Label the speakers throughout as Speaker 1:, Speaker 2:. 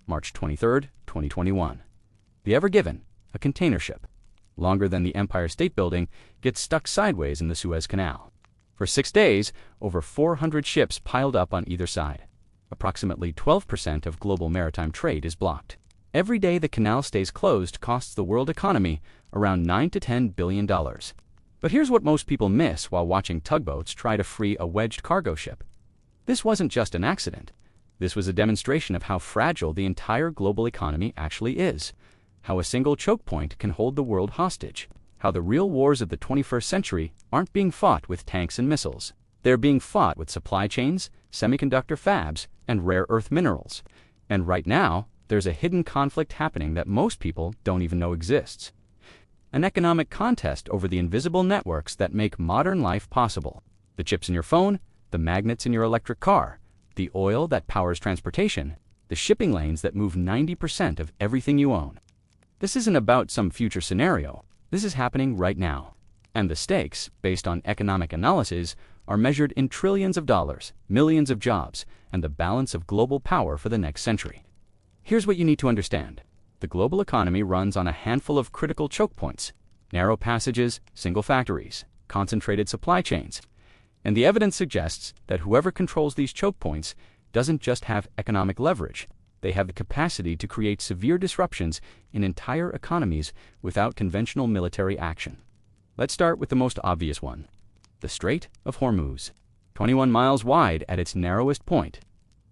Speaker 1: March 23, 2021. The Ever Given, a container ship, longer than the Empire State Building, gets stuck sideways in the Suez Canal. For 6 days, over 400 ships piled up on either side. Approximately 12% of global maritime trade is blocked. Every day the canal stays closed costs the world economy around $9 to $10 billion. But here's what most people miss while watching tugboats try to free a wedged cargo ship. This wasn't just an accident. This was a demonstration of how fragile the entire global economy actually is, how a single choke point can hold the world hostage, how the real wars of the 21st century aren't being fought with tanks and missiles. They're being fought with supply chains, semiconductor fabs, and rare earth minerals. And right now, there's a hidden conflict happening that most people don't even know exists. An economic contest over the invisible networks that make modern life possible. The chips in your phone, the magnets in your electric car, the oil that powers transportation, the shipping lanes that move 90% of everything you own. This isn't about some future scenario. This is happening right now. And the stakes, based on economic analysis, are measured in trillions of dollars, millions of jobs, and the balance of global power for the next century. Here's what you need to understand. The global economy runs on a handful of critical choke points: narrow passages, single factories, concentrated supply chains. And the evidence suggests that whoever controls these choke points doesn't just have economic leverage. They have the capacity to create severe disruptions in entire economies without conventional military action. Let's start with the most obvious one: the Strait of Hormuz. 21 miles wide at its narrowest point,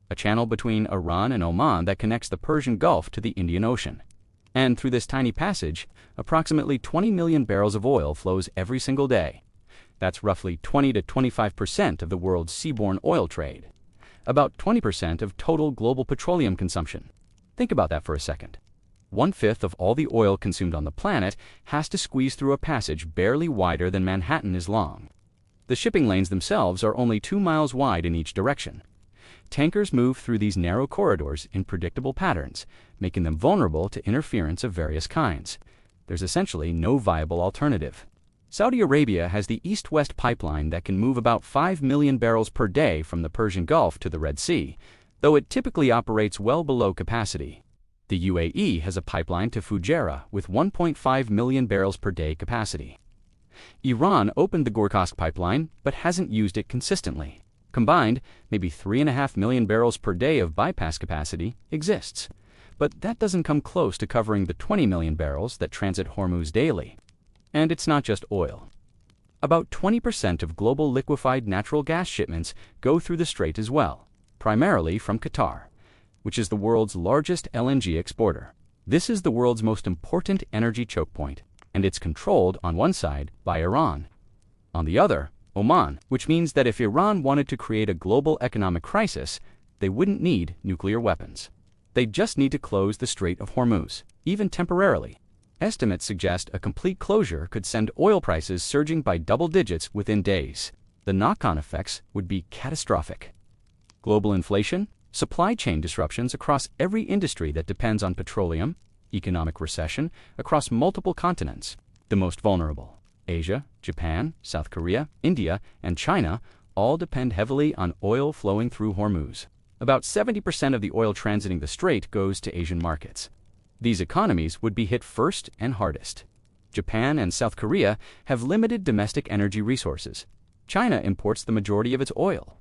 Speaker 1: a channel between Iran and Oman that connects the Persian Gulf to the Indian Ocean. And through this tiny passage, approximately 20 million barrels of oil flows every single day. That's roughly 20 to 25% of the world's seaborne oil trade, about 20% of total global petroleum consumption. Think about that for a second. 1/5 of all the oil consumed on the planet has to squeeze through a passage barely wider than Manhattan is long. The shipping lanes themselves are only 2 miles wide in each direction. Tankers move through these narrow corridors in predictable patterns, making them vulnerable to interference of various kinds. There's essentially no viable alternative. Saudi Arabia has the East-West pipeline that can move about 5 million barrels per day from the Persian Gulf to the Red Sea, though it typically operates well below capacity. The UAE has a pipeline to Fujairah with 1.5 million barrels per day capacity. Iran opened the Gorkhask pipeline but hasn't used it consistently. Combined, maybe 3.5 million barrels per day of bypass capacity exists. But that doesn't come close to covering the 20 million barrels that transit Hormuz daily. And it's not just oil. About 20% of global liquefied natural gas shipments go through the strait as well, primarily from Qatar, which is the world's largest LNG exporter. This is the world's most important energy choke point, and it's controlled on one side by Iran. On the other, Oman, which means that if Iran wanted to create a global economic crisis, they wouldn't need nuclear weapons. They'd just need to close the Strait of Hormuz, even temporarily. Estimates suggest a complete closure could send oil prices surging by double digits within days. The knock-on effects would be catastrophic. Global inflation, supply chain disruptions across every industry that depends on petroleum, economic recession across multiple continents. The most vulnerable: Asia, Japan, South Korea, India, and China all depend heavily on oil flowing through Hormuz. About 70% of the oil transiting the strait goes to Asian markets. These economies would be hit first and hardest. Japan and South Korea have limited domestic energy resources. China imports the majority of its oil.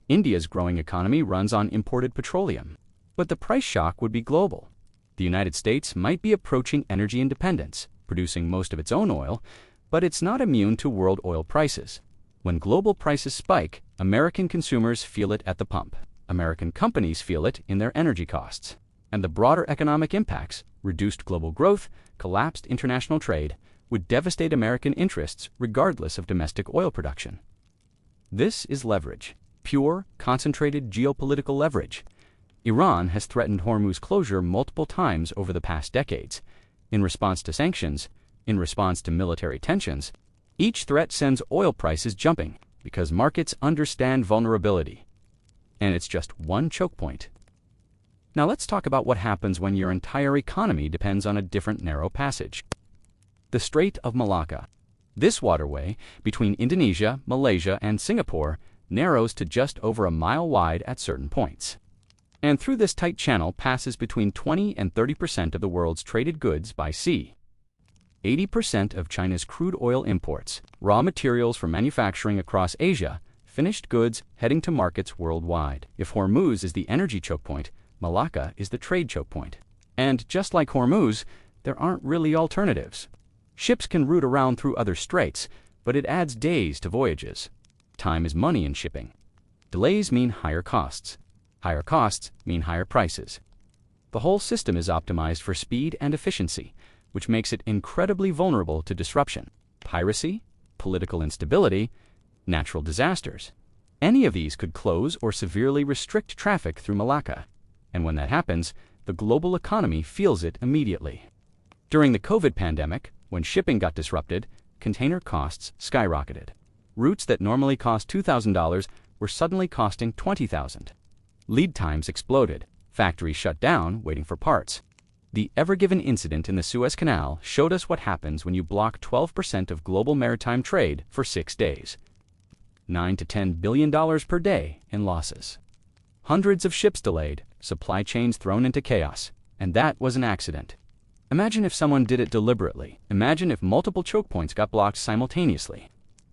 Speaker 1: India's growing economy runs on imported petroleum. But the price shock would be global. The United States might be approaching energy independence, producing most of its own oil, but it's not immune to world oil prices. When global prices spike, American consumers feel it at the pump. American companies feel it in their energy costs. And the broader economic impacts, reduced global growth, collapsed international trade, would devastate American interests regardless of domestic oil production. This is leverage, pure, concentrated geopolitical leverage. Iran has threatened Hormuz closure multiple times over the past decades. In response to sanctions, in response to military tensions, each threat sends oil prices jumping because markets understand vulnerability. And it's just one choke point. Now let's talk about what happens when your entire economy depends on a different narrow passage. The Strait of Malacca. This waterway, between Indonesia, Malaysia, and Singapore, narrows to just over a mile wide at certain points. And through this tight channel passes between 20 and 30% of the world's traded goods by sea. 80% of China's crude oil imports, raw materials for manufacturing across Asia, finished goods heading to markets worldwide. If Hormuz is the energy choke point, Malacca is the trade choke point. And just like Hormuz, there aren't really alternatives. Ships can route around through other straits, but it adds days to voyages. Time is money in shipping. Delays mean higher costs. Higher costs mean higher prices. The whole system is optimized for speed and efficiency, which makes it incredibly vulnerable to disruption. Piracy, political instability, natural disasters. Any of these could close or severely restrict traffic through Malacca. And when that happens, the global economy feels it immediately. During the COVID pandemic, when shipping got disrupted, container costs skyrocketed. Routes that normally cost $2,000 were suddenly costing $20,000. Lead times exploded. Factories shut down, waiting for parts. The Ever Given incident in the Suez Canal showed us what happens when you block 12% of global maritime trade for 6 days. $9 to $10 billion per day in losses. Hundreds of ships delayed, supply chains thrown into chaos. And that was an accident. Imagine if someone did it deliberately. Imagine if multiple choke points got blocked simultaneously.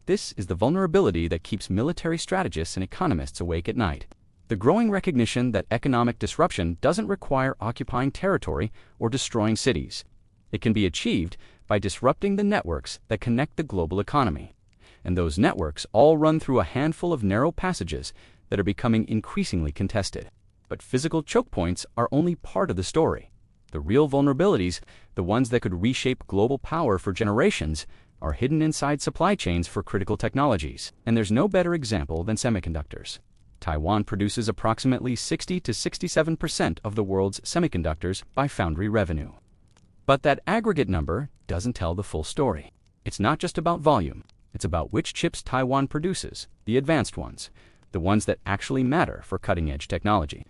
Speaker 1: This is the vulnerability that keeps military strategists and economists awake at night. The growing recognition that economic disruption doesn't require occupying territory or destroying cities. It can be achieved by disrupting the networks that connect the global economy. And those networks all run through a handful of narrow passages that are becoming increasingly contested. But physical choke points are only part of the story. The real vulnerabilities, the ones that could reshape global power for generations, are hidden inside supply chains for critical technologies. And there's no better example than semiconductors. Taiwan produces approximately 60 to 67% of the world's semiconductors by foundry revenue. But that aggregate number doesn't tell the full story. It's not just about volume. It's about which chips Taiwan produces, the advanced ones, the ones that actually matter for cutting-edge technology.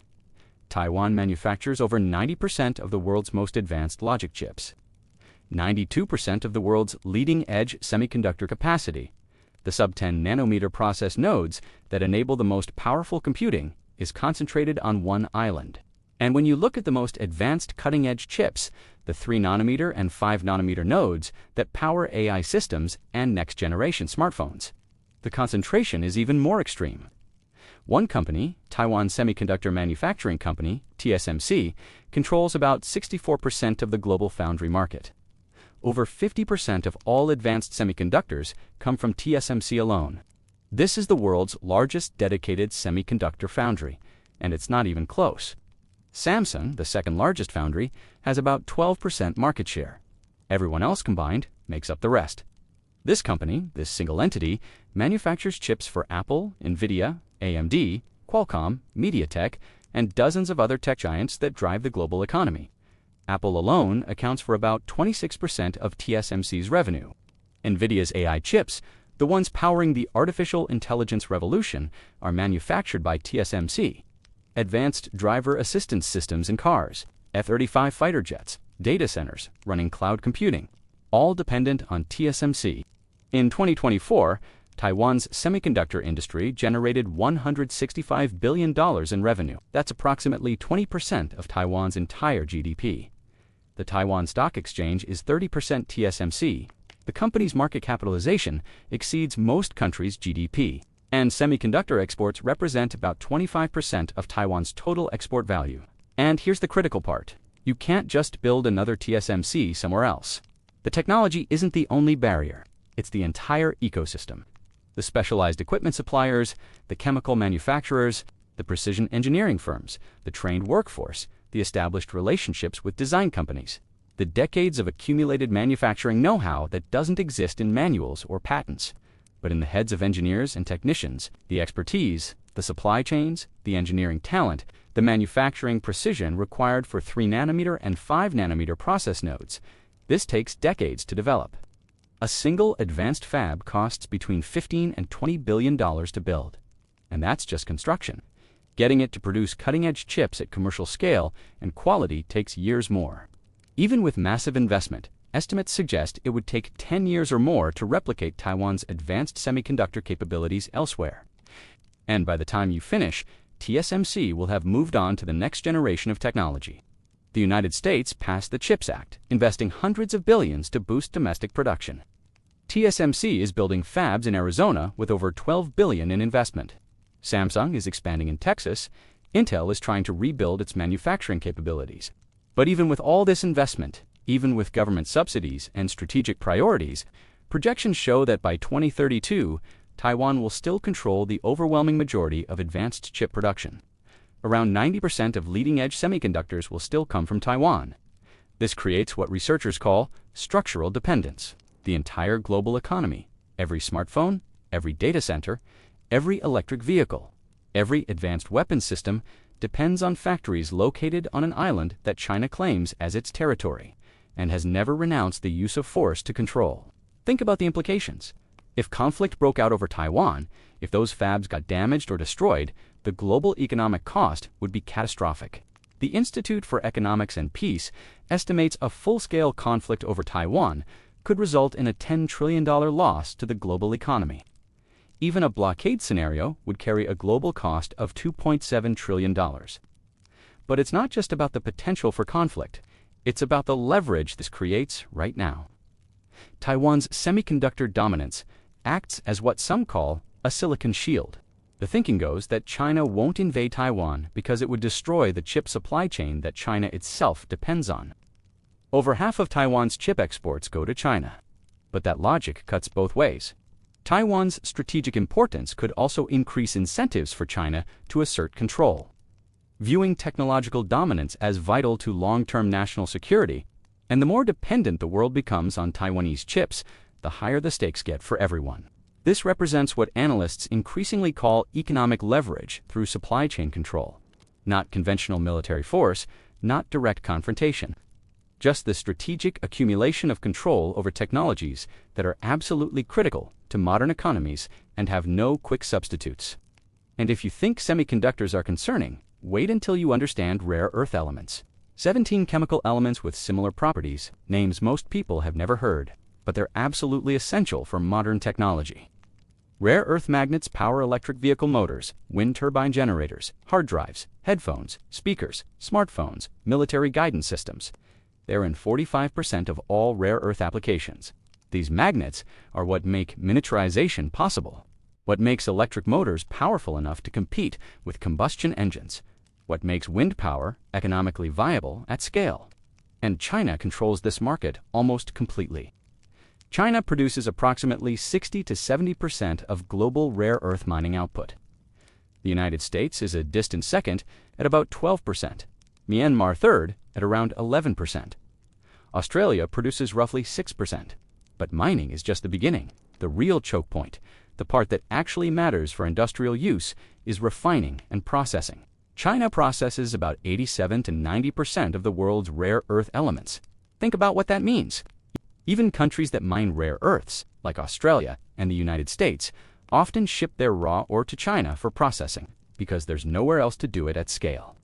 Speaker 1: Taiwan manufactures over 90% of the world's most advanced logic chips, 92% of the world's leading-edge semiconductor capacity. The sub-10 nanometer process nodes that enable the most powerful computing is concentrated on one island. And when you look at the most advanced cutting-edge chips, the 3 nanometer and 5 nanometer nodes that power AI systems and next-generation smartphones, the concentration is even more extreme. One company, Taiwan Semiconductor Manufacturing Company, TSMC, controls about 64% of the global foundry market. Over 50% of all advanced semiconductors come from TSMC alone. This is the world's largest dedicated semiconductor foundry, and it's not even close. Samsung, the second largest foundry, has about 12% market share. Everyone else combined makes up the rest. This company, this single entity, manufactures chips for Apple, Nvidia, AMD, Qualcomm, MediaTek, and dozens of other tech giants that drive the global economy. Apple alone accounts for about 26% of TSMC's revenue. Nvidia's AI chips, the ones powering the artificial intelligence revolution, are manufactured by TSMC. Advanced driver assistance systems in cars, F-35 fighter jets, data centers running cloud computing, all dependent on TSMC. In 2024, Taiwan's semiconductor industry generated $165 billion in revenue. That's approximately 20% of Taiwan's entire GDP. The Taiwan Stock Exchange is 30% TSMC. The company's market capitalization exceeds most countries' GDP. And semiconductor exports represent about 25% of Taiwan's total export value. And here's the critical part. You can't just build another TSMC somewhere else. The technology isn't the only barrier. It's the entire ecosystem. The specialized equipment suppliers, the chemical manufacturers, the precision engineering firms, the trained workforce, the established relationships with design companies, the decades of accumulated manufacturing know-how that doesn't exist in manuals or patents, but in the heads of engineers and technicians, the expertise, the supply chains, the engineering talent, the manufacturing precision required for 3 nanometer and 5 nanometer process nodes. This takes decades to develop. A single advanced fab costs between $15 and $20 billion to build. And that's just construction. Getting it to produce cutting-edge chips at commercial scale and quality takes years more. Even with massive investment, estimates suggest it would take 10 years or more to replicate Taiwan's advanced semiconductor capabilities elsewhere. And by the time you finish, TSMC will have moved on to the next generation of technology. The United States passed the CHIPS Act, investing hundreds of billions to boost domestic production. TSMC is building fabs in Arizona with over $12 billion in investment. Samsung is expanding in Texas. Intel is trying to rebuild its manufacturing capabilities. But even with all this investment, even with government subsidies and strategic priorities, projections show that by 2032, Taiwan will still control the overwhelming majority of advanced chip production. Around 90% of leading-edge semiconductors will still come from Taiwan. This creates what researchers call structural dependence. The entire global economy, every smartphone, every data center, every electric vehicle, every advanced weapons system depends on factories located on an island that China claims as its territory and has never renounced the use of force to control. Think about the implications. If conflict broke out over Taiwan, if those fabs got damaged or destroyed, the global economic cost would be catastrophic. The Institute for Economics and Peace estimates a full-scale conflict over Taiwan could result in a $10 trillion loss to the global economy. Even a blockade scenario would carry a global cost of $2.7 trillion. But it's not just about the potential for conflict, it's about the leverage this creates right now. Taiwan's semiconductor dominance acts as what some call a silicon shield. The thinking goes that China won't invade Taiwan because it would destroy the chip supply chain that China itself depends on. Over half of Taiwan's chip exports go to China. But that logic cuts both ways. Taiwan's strategic importance could also increase incentives for China to assert control. Viewing technological dominance as vital to long-term national security, and the more dependent the world becomes on Taiwanese chips, the higher the stakes get for everyone. This represents what analysts increasingly call economic leverage through supply chain control. Not conventional military force, not direct confrontation. Just the strategic accumulation of control over technologies that are absolutely critical to modern economies and have no quick substitutes. And if you think semiconductors are concerning, wait until you understand rare earth elements. 17 chemical elements with similar properties, names most people have never heard, but they're absolutely essential for modern technology. Rare earth magnets power electric vehicle motors, wind turbine generators, hard drives, headphones, speakers, smartphones, military guidance systems. They're in 45% of all rare earth applications. These magnets are what make miniaturization possible, what makes electric motors powerful enough to compete with combustion engines, what makes wind power economically viable at scale. And China controls this market almost completely. China produces approximately 60 to 70% of global rare earth mining output. The United States is a distant second at about 12%, Myanmar third at around 11%. Australia produces roughly 6%. But mining is just the beginning. The real choke point, the part that actually matters for industrial use, is refining and processing. China processes about 87 to 90% of the world's rare earth elements. Think about what that means. Even countries that mine rare earths, like Australia and the United States, often ship their raw ore to China for processing, because there's nowhere else to do it at scale.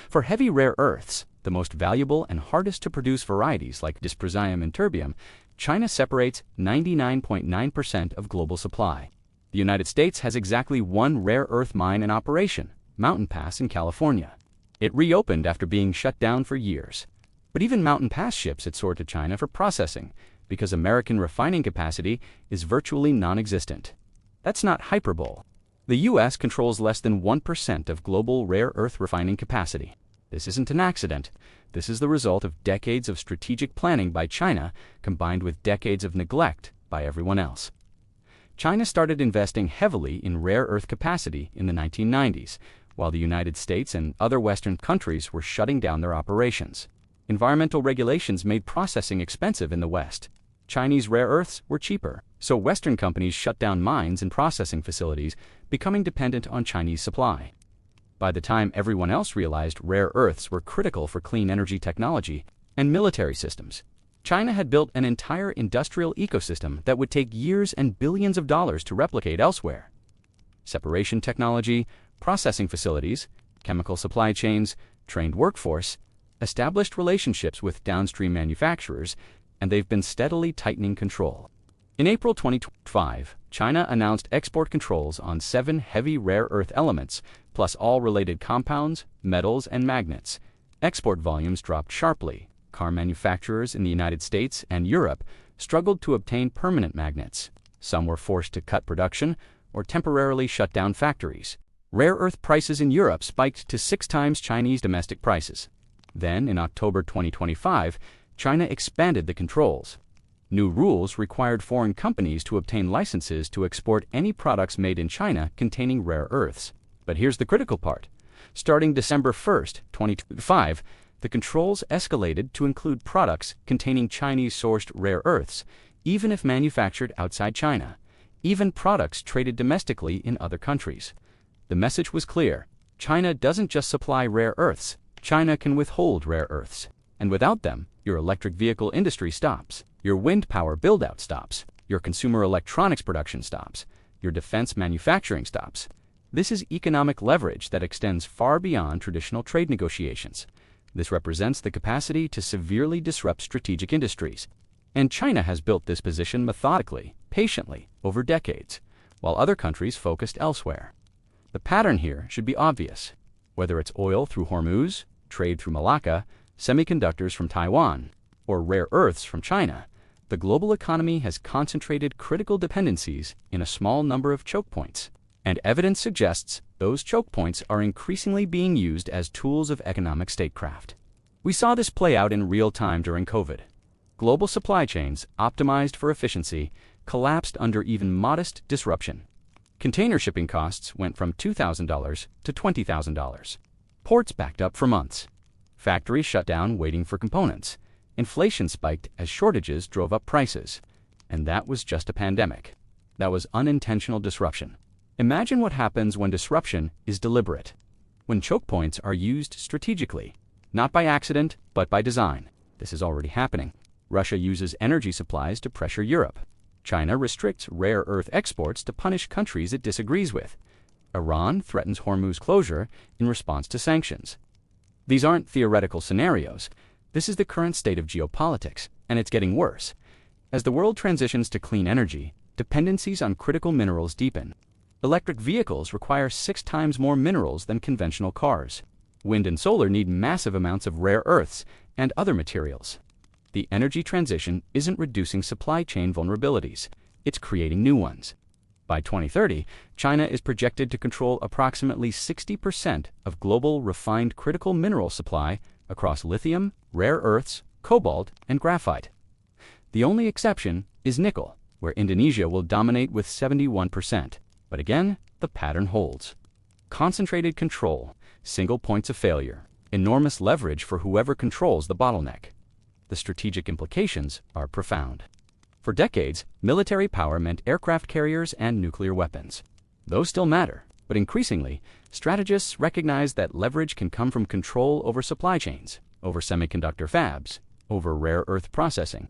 Speaker 1: For heavy rare earths, the most valuable and hardest to produce varieties like dysprosium and terbium, China separates 99.9% of global supply. The United States has exactly one rare earth mine in operation, Mountain Pass in California. It reopened after being shut down for years. But even Mountain Pass ships its ore to China for processing, because American refining capacity is virtually non-existent. That's not hyperbole. The U.S. controls less than 1% of global rare earth refining capacity. This isn't an accident. This is the result of decades of strategic planning by China combined with decades of neglect by everyone else. China started investing heavily in rare earth capacity in the 1990s, while the United States and other Western countries were shutting down their operations. Environmental regulations made processing expensive in the West. Chinese rare earths were cheaper, so Western companies shut down mines and processing facilities, becoming dependent on Chinese supply. By the time everyone else realized rare earths were critical for clean energy technology and military systems, China had built an entire industrial ecosystem that would take years and billions of dollars to replicate elsewhere. Separation technology, processing facilities, chemical supply chains, trained workforce, established relationships with downstream manufacturers, and they've been steadily tightening control. In April 2025, China announced export controls on 7 heavy rare earth elements, plus all related compounds, metals, and magnets. Export volumes dropped sharply. Car manufacturers in the United States and Europe struggled to obtain permanent magnets. Some were forced to cut production or temporarily shut down factories. Rare earth prices in Europe spiked to 6 times Chinese domestic prices. Then, in October 2025, China expanded the controls. New rules required foreign companies to obtain licenses to export any products made in China containing rare earths. But here's the critical part. Starting December 1, 2025, the controls escalated to include products containing Chinese-sourced rare earths, even if manufactured outside China, even products traded domestically in other countries. The message was clear. China doesn't just supply rare earths. China can withhold rare earths. And without them, your electric vehicle industry stops. Your wind power build-out stops. Your consumer electronics production stops. Your defense manufacturing stops. This is economic leverage that extends far beyond traditional trade negotiations. This represents the capacity to severely disrupt strategic industries. And China has built this position methodically, patiently, over decades, while other countries focused elsewhere. The pattern here should be obvious. Whether it's oil through Hormuz, trade through Malacca, semiconductors from Taiwan, or rare earths from China, the global economy has concentrated critical dependencies in a small number of choke points. And evidence suggests those choke points are increasingly being used as tools of economic statecraft. We saw this play out in real time during COVID. Global supply chains, optimized for efficiency, collapsed under even modest disruption. Container shipping costs went from $2,000 to $20,000. Ports backed up for months. Factories shut down waiting for components. Inflation spiked as shortages drove up prices. And that was just a pandemic. That was unintentional disruption. Imagine what happens when disruption is deliberate. When choke points are used strategically, not by accident, but by design. This is already happening. Russia uses energy supplies to pressure Europe. China restricts rare earth exports to punish countries it disagrees with. Iran threatens Hormuz closure in response to sanctions. These aren't theoretical scenarios. This is the current state of geopolitics, and it's getting worse. As the world transitions to clean energy, dependencies on critical minerals deepen. Electric vehicles require 6 times more minerals than conventional cars. Wind and solar need massive amounts of rare earths and other materials. The energy transition isn't reducing supply chain vulnerabilities, it's creating new ones. By 2030, China is projected to control approximately 60% of global refined critical mineral supply across lithium, rare earths, cobalt, and graphite. The only exception is nickel, where Indonesia will dominate with 71%. But again, the pattern holds. Concentrated control, single points of failure, enormous leverage for whoever controls the bottleneck. The strategic implications are profound. For decades, military power meant aircraft carriers and nuclear weapons. Those still matter, but increasingly, strategists recognize that leverage can come from control over supply chains, over semiconductor fabs, over rare earth processing.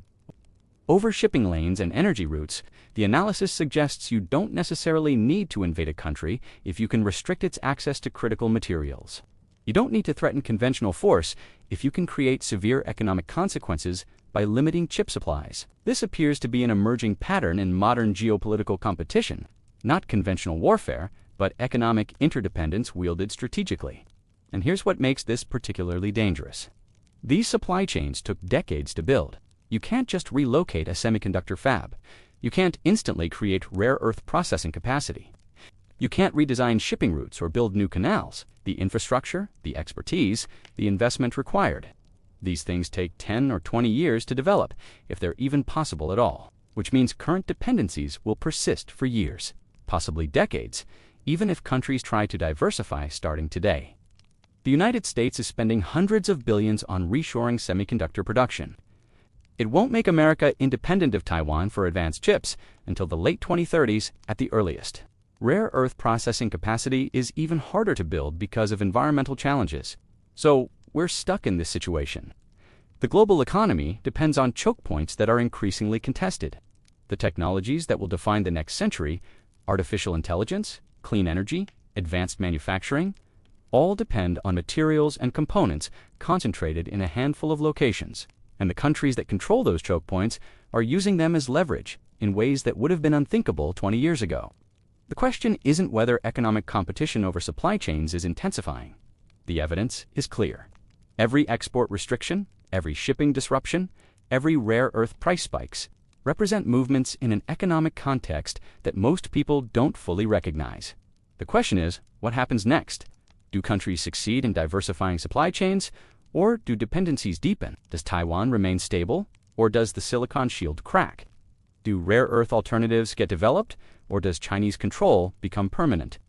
Speaker 1: Over shipping lanes and energy routes, the analysis suggests you don't necessarily need to invade a country if you can restrict its access to critical materials. You don't need to threaten conventional force if you can create severe economic consequences by limiting chip supplies. This appears to be an emerging pattern in modern geopolitical competition, not conventional warfare, but economic interdependence wielded strategically. And here's what makes this particularly dangerous. These supply chains took decades to build. You can't just relocate a semiconductor fab. You can't instantly create rare earth processing capacity. You can't redesign shipping routes or build new canals. The infrastructure, the expertise, the investment required. These things take 10 or 20 years to develop, if they're even possible at all, which means current dependencies will persist for years, possibly decades, even if countries try to diversify starting today. The United States is spending hundreds of billions on reshoring semiconductor production. It won't make America independent of Taiwan for advanced chips until the late 2030s at the earliest. Rare earth processing capacity is even harder to build because of environmental challenges. So we're stuck in this situation. The global economy depends on choke points that are increasingly contested. The technologies that will define the next century, artificial intelligence, clean energy, advanced manufacturing, all depend on materials and components concentrated in a handful of locations. And the countries that control those choke points are using them as leverage in ways that would have been unthinkable 20 years ago. The question isn't whether economic competition over supply chains is intensifying. The evidence is clear. Every export restriction, every shipping disruption, every rare earth price spikes represent movements in an economic context that most people don't fully recognize. The question is, what happens next? Do countries succeed in diversifying supply chains, or do dependencies deepen? Does Taiwan remain stable, or does the Silicon Shield crack? Do rare earth alternatives get developed, or does Chinese control become permanent?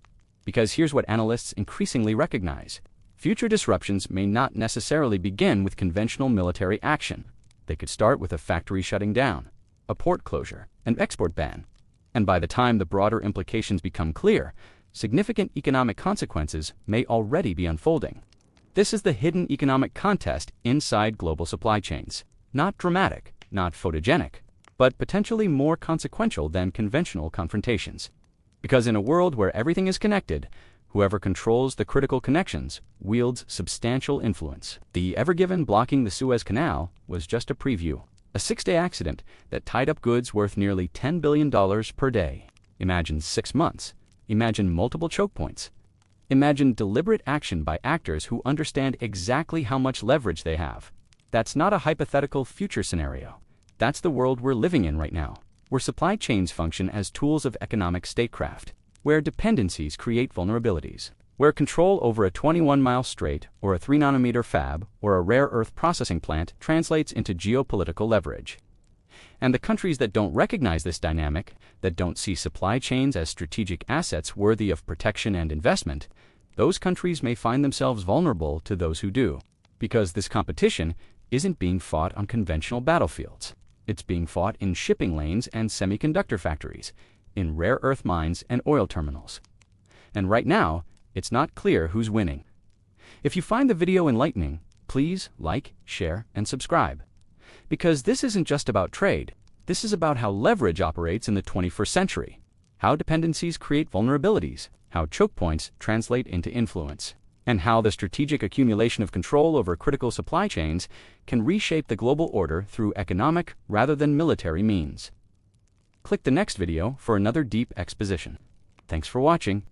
Speaker 1: Because here's what analysts increasingly recognize. Future disruptions may not necessarily begin with conventional military action. They could start with a factory shutting down, a port closure, an export ban. And by the time the broader implications become clear, significant economic consequences may already be unfolding. This is the hidden economic contest inside global supply chains. Not dramatic, not photogenic, but potentially more consequential than conventional confrontations. Because in a world where everything is connected, whoever controls the critical connections wields substantial influence. The Ever Given blocking the Suez Canal was just a preview. A 6-day accident that tied up goods worth nearly $10 billion per day. Imagine 6 months. Imagine multiple choke points. Imagine deliberate action by actors who understand exactly how much leverage they have. That's not a hypothetical future scenario. That's the world we're living in right now, where supply chains function as tools of economic statecraft, where dependencies create vulnerabilities, where control over a 21-mile strait or a 3-nanometer fab or a rare earth processing plant translates into geopolitical leverage. And the countries that don't recognize this dynamic, that don't see supply chains as strategic assets worthy of protection and investment, those countries may find themselves vulnerable to those who do. Because this competition isn't being fought on conventional battlefields. It's being fought in shipping lanes and semiconductor factories, in rare earth mines and oil terminals. And right now, it's not clear who's winning. If you find the video enlightening, please like, share, and subscribe. Because this isn't just about trade. This is about how leverage operates in the 21st century, how dependencies create vulnerabilities, how choke points translate into influence, and how the strategic accumulation of control over critical supply chains can reshape the global order through economic rather than military means. Click the next video for another deep exposition. Thanks for watching.